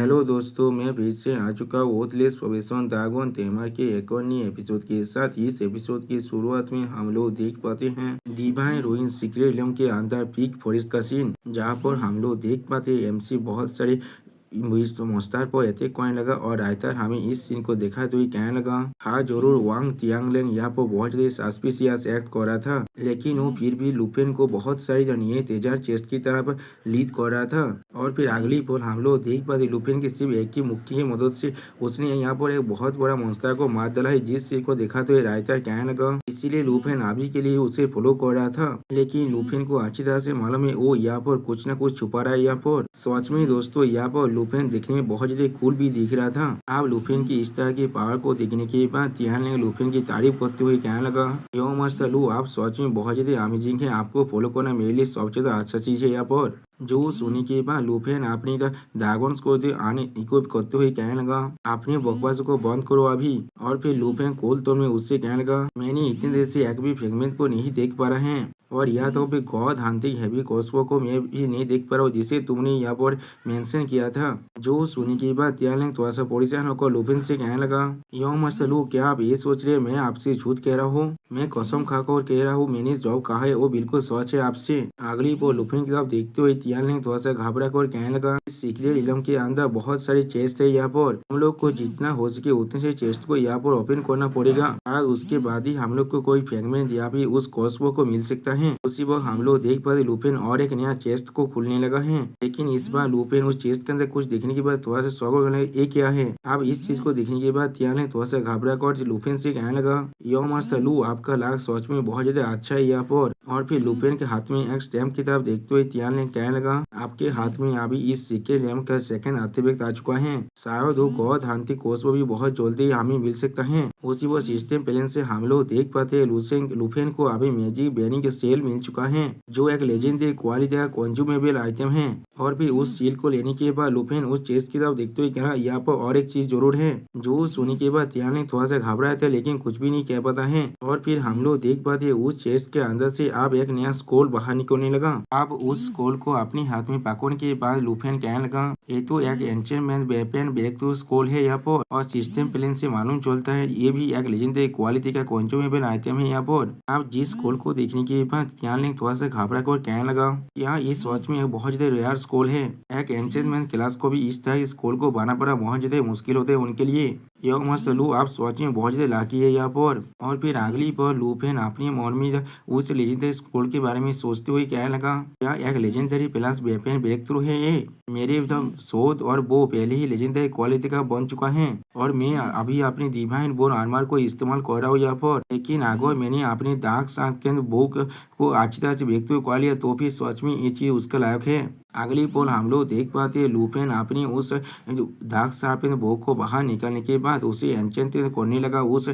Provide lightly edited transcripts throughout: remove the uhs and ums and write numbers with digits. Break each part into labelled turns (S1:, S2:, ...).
S1: Hello दोस्तों, मैं फिर से आ चुका हूँ ओथलेस प्रोफेशन ड्रैगन तेमर के एक और नए एपिसोड के साथ। इस एपिसोड की शुरुआत में हम लोग देख पाते हैं डिवाइन रूइन सीक्रेट रूम के अंदर पीक फॉरेस्ट का सीन, जहाँ पर हम लोग देख पाते हैं एमसी बहुत सारे तो मोस्तार पर अटैक करने लगा और राइटर हमें इस सीन को देखा तो ही कहने लगा हाँ जरूर वांग तियांगलेंग यहाँ पर बहुत ज्यादा सस्पिशियस एक्ट कर रहा था, लेकिन वो फिर भी लुपेन को बहुत सारी जनिए तेजार चेस्ट की तरफ लीड कर रहा था। और फिर अगली पोल हम लोग देख पाते लुपेन की सिर्फ एक ही मुक्की की मदद से उसने यहाँ पर एक बहुत बड़ा मोस्तार को मार डाला है, जिस चीज को देखा तो ये राइटर कहने लगा इसीलिए लुपेन अभी के लिए उसे फॉलो कर रहा था। लेकिन लुपेन को अच्छी तरह से मालूम है वो यहाँ पर कुछ न कुछ छुपा रहा है। यहाँ पर सच में दोस्तों यहाँ पर लुपेन देखने में बहुत ज्यादा कूल भी दिख रहा था। अब लुपेन की इस तरह की पावर को देखने के बाद तिहान ने लुपेन की तारीफ करते हुए कहने लगा यो मस्त लू, आप सच में बहुत ज्यादा अमेजिंग है, आपको फॉलो करना मेरे लिए सबसे ज्यादा अच्छा चीज है। यहाँ पर जो सुनी के बाद लुपेन अपनी ड्रैगन्स को आने इक्विप करते हुए कहने लगा अपने बकवास को बंद करो अभी। और फिर लुपेन कोल तौर में उससे कहने लगा मैंने इतनी देर से एक भी फ्रेगमेंट को नहीं देख पा रहा है, और यह तो भी गॉड हंटिंग हैवी कॉस्पो को मैं भी नहीं देख पा रहा हूँ जिसे तुमने यहाँ पर मेंशन किया था। जो सुनी के बाद त्यालेंग थोड़ा सा परेशान होकर लुपेन से कहने लगा यो मस्त लू, क्या आप ये सोच रहे मैं आपसे झूठ कह रहा हूँ? मैं कसम खाकर कह रहा हूँ मैंने जो कहा है वो बिल्कुल सच है आपसे। अगली वो लुपेन की तरफ देखते हुए त्यालेंग थोड़ा सा घबरा कर कहने लगा सीक्रेट इलम के अंदर बहुत सारी चेस्ट है, यहाँ पर हम लोग को जितना हो सके उतने से चेस्ट को यहाँ पर ओपन करना पड़ेगा और उसके बाद ही हम लोग को कोई फ्रेगमेंट या फिर उस कॉस्पो को मिल सकता है। उसी वक्त हम लोग देख पाते लुपेन और एक नया चेस्ट को खुलने लगा है, लेकिन इस बार लुपेन उस चेस्ट के अंदर कुछ देखने के बाद थोड़ा सा शॉक हो गया ये क्या है। अब इस चीज को देखने के बाद त्यान ने थोड़ा सा घबरा कर लुपेन से कहने लगा यो मास्टर लू, आपका लाख सच में बहुत ज्यादा अच्छा है यहाँ पर। और फिर लुपेन के हाथ में एक स्टैम्प की तरफ देखते हुए त्यान ने कहने लगा आपके हाथ में अभी इस सिक्के लैम्प का सेकंड अतिरिक्त आ चुका है, शायद वो गॉड हंटिंग कोर्स भी बहुत जल्दी हमें मिल सकता है। उसी वो सिस्टम प्लान से हम लोग देख पाते लुपेन को अभी मैजिक बेरिंग के सेल मिल चुका है, जो एक लेजेंडरी क्वालिटी का कंज्यूमेबल आइटम है। और फिर उस सील को लेने के बाद लुपेन उस चेस्ट की तरफ देखते हुए कहा यहाँ पर और एक चीज जरूर है। जो सुनने के बाद त्यान ने थोड़ा सा घबराया था लेकिन कुछ भी नहीं कह पाता है। और फिर हम लोग देख पाते उस चेस्ट के अंदर से अब एक नया स्कोल बाहर निकलने लगा। अब उस स्कोल को अपने हाथ में पकड़ने के बाद लुपेन कहने लगा ये तो एक एंचेंटमेंट वेपन ब्रेक थ्रू स्कोल है यहाँ पर, और सिस्टम प्लान से मालूम चलता है ये भी एक लेजेंडरी क्वालिटी का कंज्यूमेबल आइटम है यहाँ पर। अब जिस स्कोल को देखने के बाद त्यान ने थोड़ा सा घबरा कर कहने लगा यहाँ इस वॉच में बहुत ज्यादा रेयर स्कोल है, एक एंचेंटमेंट क्लास को भी इस तरह स्कोल को बना पड़ा बहुत ज्यादा मुश्किल होते हैं उनके लिए। योग मस्त लू, आप सोच में बहुत ज्यादा लाकी है यहाँ पर। और फिर अगली पर लुपेन अपनी मन में उस लेजेंडरी स्कोल के बारे में सोचते हुए कहने लगा क्या एक legendary plus weapon breakthrough है ये, मेरे शोध और वो पहले ही लेजेंडरी क्वालिटी का बन चुका है और मैं अभी अपनी डिवाइन बोन आर्मर को इस्तेमाल कर रहा हूँ यहाँ पर, लेकिन अगर मैंने अपने डार्क साइड के बुक को अच्छी तरह से ब्रेक थ्रू कर लिया तो फिर सच में ये चीज उसका लायक है। अगली पोल हम लोग देख पाते हैं लुपेन अपनी उस डार्क शार्पन बुक को बाहर निकालने के बाद उसे एंचेंट करने लगा उस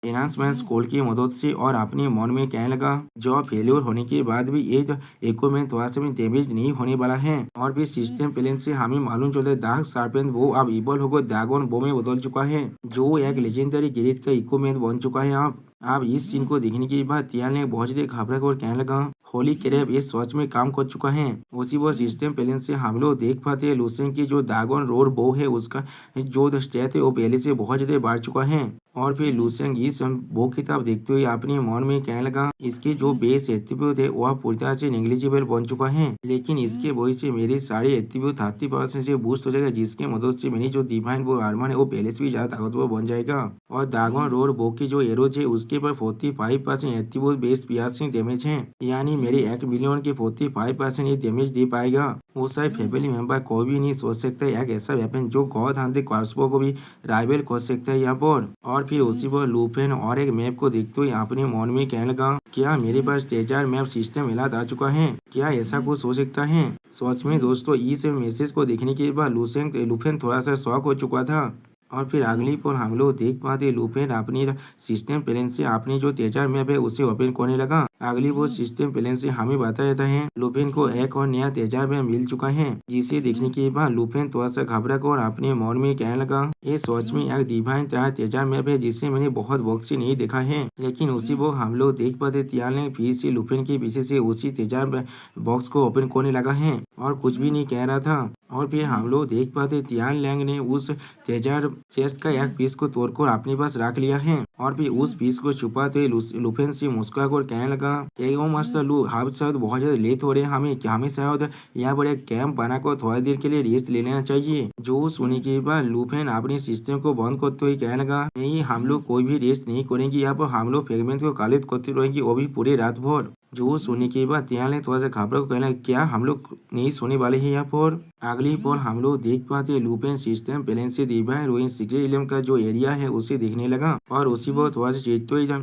S1: एनहांसमेंट स्कोल की मदद से, और अपने मन में कहने लगा जो फेल्योर होने के बाद भी ये इक्विपमेंट थोड़ा सा भी डैमेज नहीं होने वाला है। और फिर सिस्टम प्लान से हमें मालूम चलता है डार्क शार्पेन वो अब इवल होकर ड्रैगन बो में बदल चुका है, जो एक लेजेंडरी ग्रेड का इक्विपमेंट बन चुका है। अब इस सीन को देखने के बाद त्यान ने बहुत ज्यादा घबरा कर कहने लगा होली क्रैब ये सच में काम कर चुका है। उसी वो सिस्टम प्लान से हम लोग देख पाते हैं लुसेन की जो ड्रैगन रोड बो है उसका जो स्टेट है वो पहले से बहुत ज्यादा बढ़ चुका है। और फिर लुसेन इस बो की तरफ देखते हुए अपने मन में कहने लगा इसकी जो बेस एट्रीब्यूट है वह पूरी तरह से नेग्लिजिबल बन चुका है, लेकिन इसके वजह से मेरी सारी एट्रीब्यूट 30% से बूस्ट हो जाएगा, जिसके मदद से मेरी जो डिवाइन वो आर्मर है वो पहले से भी ज्यादा ताकतवर बन जाएगा। और ड्रैगन रोड बो की जो एरोज है उसके पर 45% एट्रीब्यूट बेस्ड पियर्सिंग डैमेज है, यानी मेरे 1 मिलियन के 45% ये डैमेज दे पाएगा। वो सारे फैमिली मेंबर कोई भी नहीं सोच सकता एक ऐसा वेपन जो गॉड हंटिंग कॉस्पो को भी राइवल कर सकता है यहाँ पर। और फिर उसी पर लुपेन और एक मैप को देखते हुए अपने मन में कहने लगा क्या मेरे पास ट्रेजर मैप सिस्टम मिलाद आ चुका है, क्या ऐसा कुछ हो सकता है? सच में दोस्तों इस मैसेज को देखने के बाद लुपेन थोड़ा सा शॉक हो चुका था। और फिर अगली पर हम लोग देख पाते लुपेन अपनी सिस्टम प्लान से अपनी जो तेजर मैप है उसे ओपन करने लगा। अगली वो सिस्टम प्लेन से हमें बताया जाता है लुफेन को एक और नया तेजाब मिल चुका है, जिसे देखने के बाद लुफेन थोड़ा सा घबरा कर अपने मन में कहने लगा, ये सच में एक डिवाइन तेजाब मैप है जिसे मैंने बहुत वक्त से नहीं देखा है। लेकिन उसी वो हम लोग देख पाते तियाल ने फिर से लुफेन के पीछे से उसी तेजाब बॉक्स को ओपन करने लगा है और कुछ भी नहीं कह रहा था। और फिर हम लोग देख पाते तियान लैंग ने उस तेजाब चेस्ट का एक पीस को तोड़कर अपने पास रख लिया है और फिर उस पीस को छुपाते लुफेन से मुस्कुराकर कहने लगा, एगो मस्त लू हम शायद बहुत ज्यादा लेट हो रहे हैं, हमें शायद यहाँ पर एक कैंप बनाकर थोड़ी देर के लिए रेस्ट ले लेना चाहिए। जो सुनने के बाद लुफेन अपने सिस्टम को बंद करते हुए कहने लगा, नहीं हम लोग कोई भी रेस्ट नहीं करेंगे, यहाँ पर हम लोग फ्रेगमेंट को कलेक्ट करते रहेंगे, वो भी पूरे रात भर। जो सुनने के बाद तियाल ने थोड़ा सा घबरा को कहना, क्या हम लोग नहीं सोने वाले हैं यहाँ पर। अगली पल हम लोग देख पाते लुपेन सिस्टम प्लेन से डिवाइन रोइन सीक्रेट इलम का जो एरिया है उसे देखने लगा और उसी पर थोड़ा सा चेत तो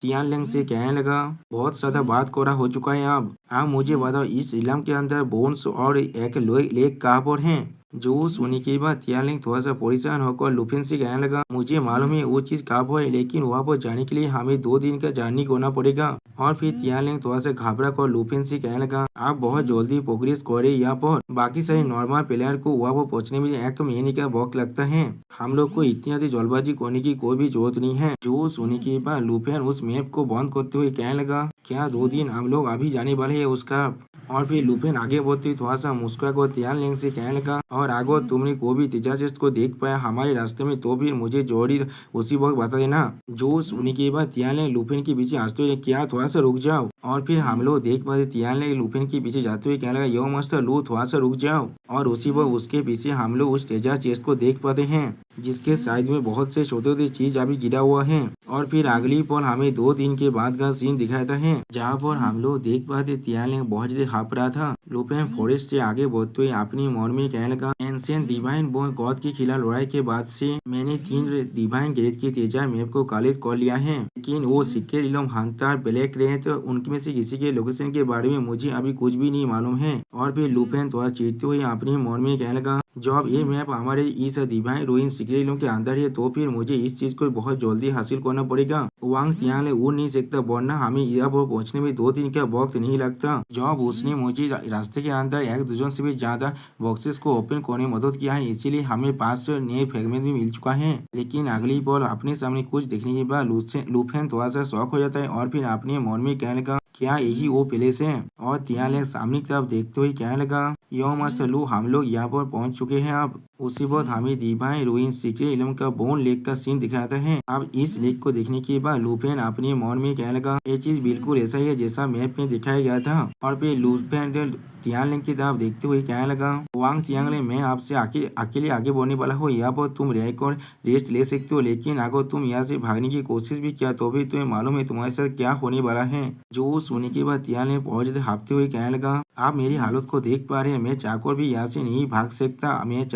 S1: तियान लेंग से कहने लगा, बहुत ज्यादा बात कोरा हो चुका है। अब मुझे बताओ इस इलम के अंदर बोन्स और एक लेक कहाँ पर है। जो सुनने के बाद तियान लेंग थोड़ा सा परेशान होकर लुफेन से कहने लगा, मुझे मालूम है वो चीज कहाँ पर है, लेकिन वहाँ पर जाने के लिए हमें 2 दिन का जर्नी करना पड़ेगा। और फिर तियान लेंग थोड़ा सा घबरा कर लुफेन से कहने लगा, आप बहुत जल्दी प्रोग्रेस करे यहाँ पर, बाकी सारे नॉर्मल प्लेयर को वहाँ पर पहुँचने में 1 महीने का वक्त लगता है, हम लोग को इतनी ज्यादा जल्दबाजी करने की कोई भी जरूरत नहीं है। जो सुनने के बाद लुफेन उस मैप को बंद करते हुए कहने लगा, क्या 2 दिन हम लोग अभी जाने वाले है उसका। और फिर लुफेन आगे बढ़ते थोड़ा सा मुस्कुरा कर तियान लेंग से कहने लगा, और अगर तुमने कोई भी तेजाब को देख पाया हमारे रास्ते में तो फिर मुझे जरूरी उसी वक्त बता देना। जो सुनने के बाद तियान लेंग लुफेन के पीछे हंसते हुए, क्या थोड़ा सा रुक जाओ। और फिर हम लोग देख पाते तियान लेंग लुफेन के पीछे जाते हुए कहने लगा, यो मस्त लू थोड़ा सा रुक जाओ। और उसी वक्त उसके पीछे हम लोग उस तेजाब चेस्ट को देख पाते हैं जिसके साइड में बहुत से छोटे छोटे चीज अभी गिरा हुआ है। और फिर अगली पल हमें 2 दिन के बाद का सीन दिखाता है जहाँ पर हम लोग देख पाते तियान लेंग बहुत ज्यादा हाफ रहा था। लुफेन फॉरेस्ट से आगे बढ़ते हुए अपनी मन में कहने लगा, एंशिएंट डिवाइन बोन गॉड के खिलाफ लड़ाई के बाद से मैंने 3 डिवाइन ग्रेड के तेजाब मैप को कलेक्ट कर लिया है, लेकिन वो सीक्रेट इलम हंटर ब्लैक रेत तो उनमें से किसी के लोकेशन के बारे में मुझे अभी कुछ भी नहीं मालूम है। और फिर लुफेन थोड़ा चिढ़ते हुए अपने मन में कहने लगा, जब ये मैप हमारे इस डिवाइन रोइन सीक्रेट इलम के अंदर है तो फिर मुझे इस चीज को बहुत जल्दी हासिल करना पड़ेगा। वांग तियान उड़ नहीं सकता, वरना हमें यहाँ पर पहुँचने में 2 दिन का वक्त नहीं लगता। जब उसने मुझे रास्ते के अंदर 1 दर्जन से भी ज्यादा बॉक्सेस को ओपन करने में मदद किया है, इसीलिए हमें 5 नए फ्रेगमेंट भी मिल चुका है। लेकिन अगली पल अपने सामने कुछ देखने के बाद लुफेन थोड़ा सा शौक हो जाता है और फिर अपने मन में कहने लगा, क्या यही वो प्लेस है। और तियान लेंग सामने की तरफ देखते हुए कहने लगा, यो मस्त लू हम लोग यहाँ पर पहुंच चुके हैं। अब उसी वक्त हमें डिवाइन रोइन सीक्रेट इलम का बोन लेक का सीन दिखाता है। अब इस लेक को देखने के बाद लुफेन अपने मन में कहने लगा, ये चीज बिल्कुल ऐसा ही है जैसा मैप में दिखाया गया था। और फिर लुफेन तियान लेंग की तरफ देखते हुए कहने लगा, वांग तियान लेंग मैं आपसे अकेले आगे बढ़ने वाला हूँ, यहाँ पर तुम रहकर रेस्ट ले सकते हो, लेकिन अगर तुम यहाँ से भागने की कोशिश भी किया तो भी तुम्हें मालूम है तुम्हारे साथ क्या होने वाला है। जो सुनने के बाद तियान लेंग बहुत ज्यादा हाफते हुए कहने लगा, आप मेरी हालत को देख पा रहे हैं, मैं चाहकर भी यहाँ से नहीं भाग सकता, मैं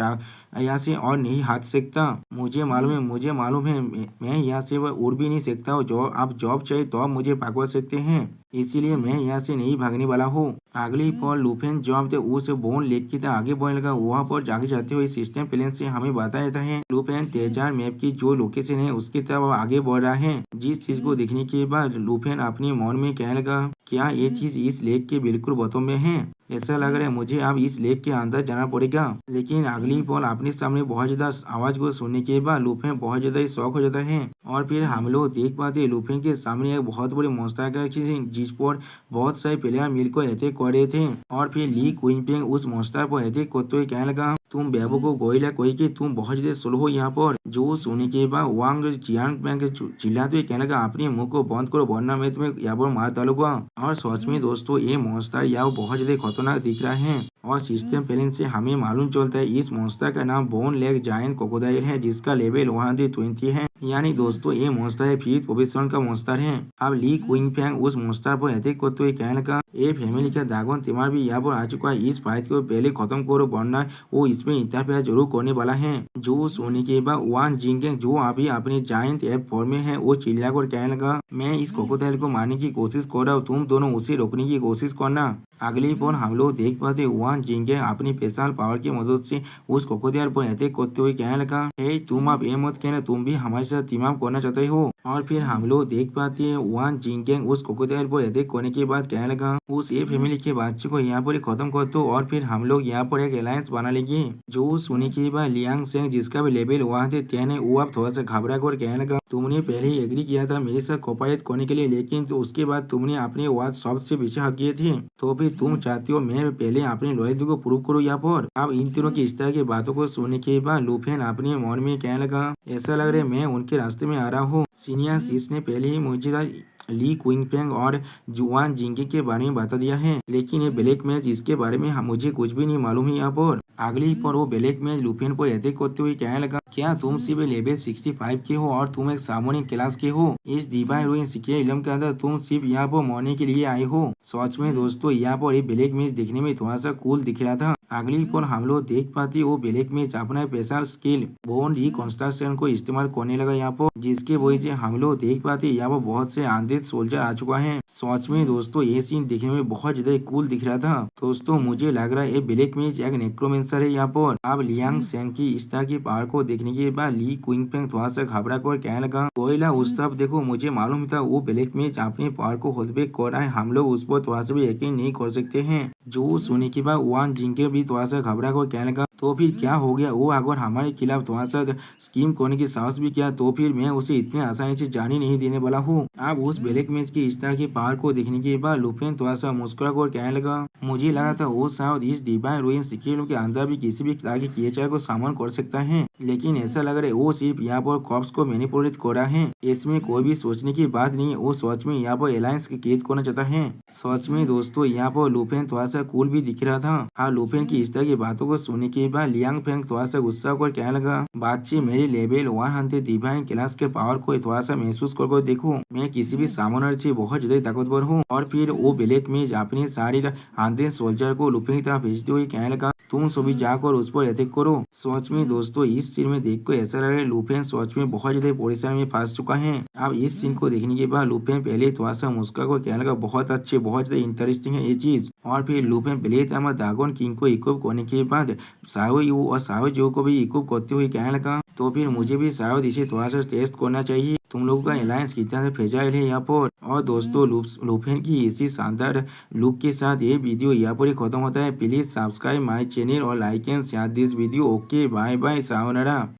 S1: यहाँ से और नहीं हट सकता। मुझे मालूम है मैं यहाँ से वह उड़ भी नहीं सकता। जो आप जॉब चाहिए तो आप मुझे पकड़ सकते हैं, इसीलिए मैं यहाँ से नहीं भागने वाला हूँ। अगली पल लुफेन जॉब थे उस बोन लेक की तरफ आगे बढ़ने लगा। वहाँ पर जाके जाते हुए सिस्टम प्लेन से हमें बताया जाता है लुफेन तेजाब मैप की जो लोकेशन है उसकी तरफ आगे बढ़ रहा है। जिस चीज को देखने के बाद लुफेन अपने मन में कहने लगा, क्या ये चीज इस लेक के बिल्कुल बतों में है, ऐसा लग रहा है मुझे अब इस लेक के अंदर जाना पड़ेगा। लेकिन अगली पल अपने सामने बहुत ज्यादा आवाज को सुनने के बाद लुफेन बहुत ज्यादा शौक हो जाता है। और फिर हम लोग देख पाते लुफेन के सामने एक बहुत बड़ी मॉन्स्टर का जिस पर बहुत सारे प्लेयर मिलकर अटैक कर रहे थे। और फिर ली क्विंगपेंग उस मॉन्स्टर पर अटैक करते हुए कहने लगा, तुम बेबो को गोइला कोई कि तुम बहुत ज्यादा स्लो हो यहाँ पर। जो सुनने के बाद वांग जियांग चिल्लाते हुए कहने लगा, अपने मुंह को बंद करो वरना मैं तुम्हें यहाँ पर मार डालूंगा। और सच में दोस्तों ये मॉन्स्टर यहाँ बहुत ज्यादा खतरनाक दिख रहा है। और सिस्टम प्लेन से हमें मालूम चलता है इस मॉन्स्टर का नाम बोन लेग जायंट क्रोकोडाइल है, जिसका लेवल 120 है। यानी दोस्तों ये मॉन्स्टर है 5th पोजीशन का मॉन्स्टर है। अब ली क्विंगपेंग उस मॉन्स्टर पर अटैक करते हुए कहने लगा, ये फैमिली का ड्रैगन तिमार भी यहाँ पर आ चुका है, इस फाइट को पहले खत्म करो वरना वो इसमें इंटरफेयर जरूर करने वाला है। जो सोने के बाद वान जिंगेंग जो अभी अपने जायंट एप फॉर्म में है वो चिल्ला कर कहने लगा, मैं इस क्रोकोडाइल को मारने की कोशिश कर रहा हूँ, तुम दोनों उसे रोकने की कोशिश करना। अगली पल हम लोग देख पाते वान जिंगेंग अपनी स्पेशल पावर की मदद से उस क्रोकोडाइल पर अटैक करते हुए कहने लगा, हे तुम आप ये मत कहना तुम भी हमारे साथ टीम अप करना चाहते हो। और फिर हम लोग देख पाते हैं वान जिंगकिंग उस क्रोकोडाइल पर अटैक करने के बाद कहने लगा उस ए फैमिली के बच्चे को यहाँ पर ही खत्म कर दो और फिर हम लोग यहाँ पर एक अलायंस बना लेंगे। जो सुनने के बाद लियांग सेंग जिसका भी लेवल वहाँ थे 10 है वो अब थोड़ा सा घबरा कर कहने लगा तुमने पहले ही एग्री किया था मेरे साथ कोऑपरेट करने के लिए लेकिन तो उसके बाद तुमने अपने वाद सबसे पीछे हट गए थे तो फिर तुम चाहती हो मैं पहले अपनी लॉयल्टी को प्रूव करूँ यहाँ पर। अब इन तीनों की इस तरह की बातों को सुनने के बाद लुफेन अपने मन में कहने लगा ऐसा लग रहा है मैं उनके रास्ते में आ रहा हूँ। सीनियर सीस ने पहले ही मुझे ली क्विंगपेंग और जुआन जिंगे के बारे में बता दिया है लेकिन ये ब्लैक मैच इसके बारे में मुझे कुछ भी नहीं मालूम है यहाँ पर। अगली पर वो ब्लैक मैच लुफेन पर अटैक करते हुए कहने लगा क्या तुम सिर्फ लेवल 65 के हो और तुम एक सामान्य क्लास के हो। इस डिवाइन रूइन सीक्रेट इलम के अंदर तुम सिर्फ यहाँ पर मरने के लिए आए हो। सच में दोस्तों यहाँ पर ये ब्लैक मैच दिखने में थोड़ा सा कूल दिख रहा था। अगली पर हम लोग देख पाते वो ब्लैक मैच अपना स्पेशल स्किल बोन रिकंस्ट्रक्शन को इस्तेमाल करने लगा यहाँ पर जिसके वजह से हम लोग देख पाते यहाँ पर बहुत से अनडेड सोल्जर आ चुका है। सच में दोस्तों ये सीन देखने में बहुत ज्यादा कूल दिख रहा था। दोस्तों मुझे लग रहा है ये ब्लैक मैच एक नेक्रोमेंसर है यहाँ पर। अब लियांग सेंग की इस तरह की पावर को देखने के बाद ली क्विंगपेंग थोड़ा सा घबरा कर कहने लगा कोयला उस तरफ देखो मुझे मालूम था वो ब्लैक मैच अपने पावर को होल्ड बैक कर रहा है हम लोग उस पर थोड़ा सा भी यकीन नहीं कर सकते हैं। जो सुनने के बाद वान जिंके भी थोड़ा सा घबरा कर कहने लगा तो फिर क्या हो गया वो अगर हमारे खिलाफ थोड़ा सा स्कीम करने की साहस भी किया तो फिर मैं उसे इतने आसानी से जाने नहीं देने वाला हूँ। अब उस ब्लैक मैच की इस तरह की पावर को देखने के बाद लुफेन थोड़ा सा मुस्कुरा कर कहने लगा मुझे लगा था वो शायद इस डिवाइन रूइन सीक्रेट के अंदर भी किसी भी तरह की क्रिएचर को सामन कर सकता है लेकिन ऐसा लग रहा है वो सिर्फ यहाँ पर कॉप्स को मैनिपुलेट कर रहा है। इसमें कोई भी सोचने की बात नहीं है वो सच में यहाँ पर अलायंस की कैद करना चाहता है। सच में दोस्तों यहाँ पर लुफेन थोड़ा सा कूल भी दिख रहा था। हाँ लुफेन की इस तरह की बातों को सुनने के बाद लियांग फेंग थोड़ा सा गुस्सा कर कहने लगा बच्चे मेरे लेवल 100 डिवाइन क्लास के पावर को थोड़ा सा महसूस कर देखो मैं किसी भी सामनर से बहुत ज्यादा ताकतवर हूँ। और फिर वो ब्लैक मैच अपने सारे आंधे सोल्जर को लुफेन की तरफ भेजते हुए कहने लगा तुम सभी जाकर उस पर अटैक करो। सच में दोस्तों इस सीन में देख कर ऐसा लगा लुफेन सच में बहुत ज्यादा परेशानी में फंस चुका है। अब इस सीन को देखने के बाद लुफेन पहले थोड़ा सा मुस्कुरा को कहने लगा बहुत अच्छे बहुत ज्यादा इंटरेस्टिंग है ये चीज। और फिर लुफेन पहले ड्रैगन किंग को इक्विप करने के बाद साओ यू और साओ जो को भी इक्विप करते हुए कहने लगा तो फिर मुझे भी शायद इसे थोड़ा सा टेस्ट करना चाहिए तुम लोगों का अलायंस कितना फ्रेजाइल है यहाँ पर। और दोस्तों लुफेन की इसी शानदार लुक के साथ ये वीडियो यहाँ पर ही खत्म होता है। प्लीज सब्सक्राइब माय चैनल और like and share this video. Okay bye bye sayonara.